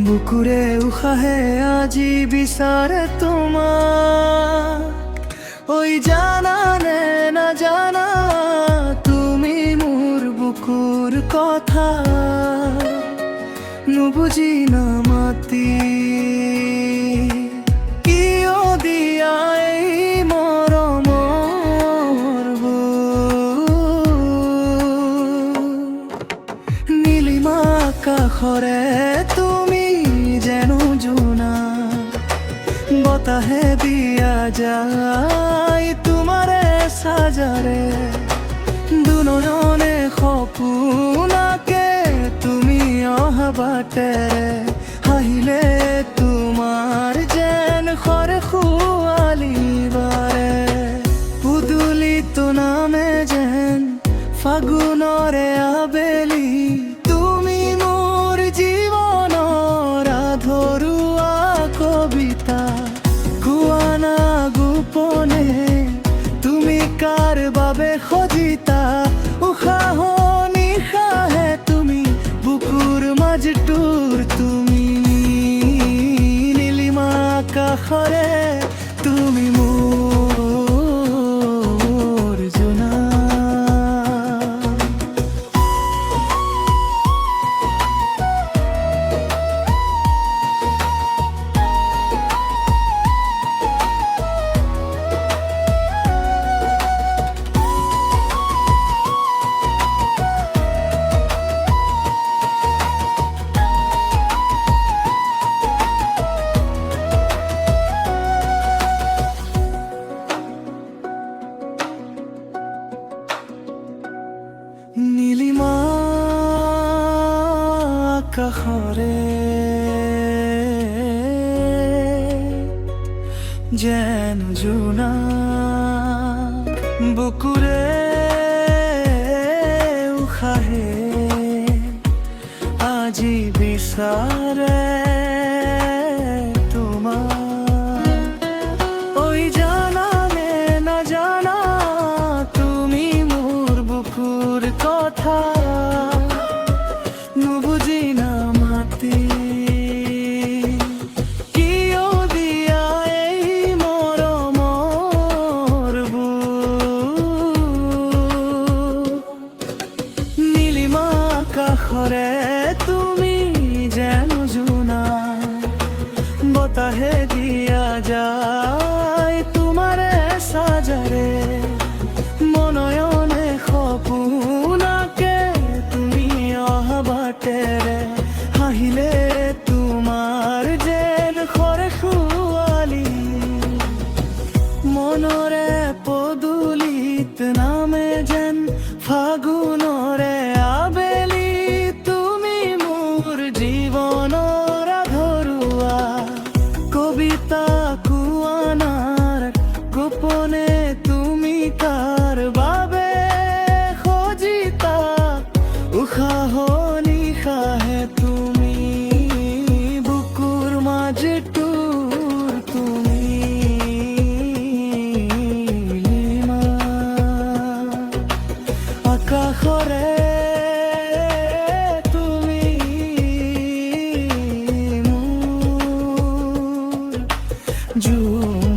বুকুৰে উশাহে আজি বিচাৰে তোমাক। ঐ জানানে নাজানা তুমি মোৰ বুকুৰ কথা, নুবুজি নামাতি কিয় দিয়া এই মৰমৰ নীলিমা আকাশৰে তুমি যেন জোনা, বতাহে দিয়া যায় তোমাৰে সাজাৰে, দুনয়নে সপোনাকে তুমি অহা বাটেৰে, হাঁহিলে তোমাৰ যেন খৰে খুৱালি বাৰে, পুদুলিতো নামে যেন ফাগুনৰে আবেলি, তুমি মোৰ জীৱনৰ আধৰুৱা কবিতা, কোৱা না গোপনে তুমি কাৰ বাবে সজিতা, উশাহ নিশাহে তুমি বুকুৰ মাজটোৰ তুমি, নীলিমা আকাশৰে তুমি মোৰ জোনা। নীলিমা আকাশৰে যেন জোনা, বুকুৰে উশাহে আজি বিচাৰে তোমাক। ঐ জানানে নাজানা তুমি মোৰ বুকুৰ কথা, নুবুজি নামাতি কিয় দিয়া এই মৰমৰ নীলিমা আকাশৰে তুমি যেন জোনা, বতাহে দিয়া যায় তোমাৰে সাজাৰে, মনয়নে সপোনাকে তুমি অহা বাটেৰে, হাঁহিলে তোমাৰ যেন খৰে খুৱালি, মনৰে পদূলিত নামে যেন ফাগুনৰে আবেলি, তুমি মোৰ জীৱনৰ আধৰুৱা কবিতা, কোৱা নাৰ গোপনে তুমি কাৰ বাবে সজিতা, উশাহ নিশাহে তুমি বুকুৰ মাজটোৰ তুমি, নীলিমা আকাশৰে তুমি মোৰ জোনা।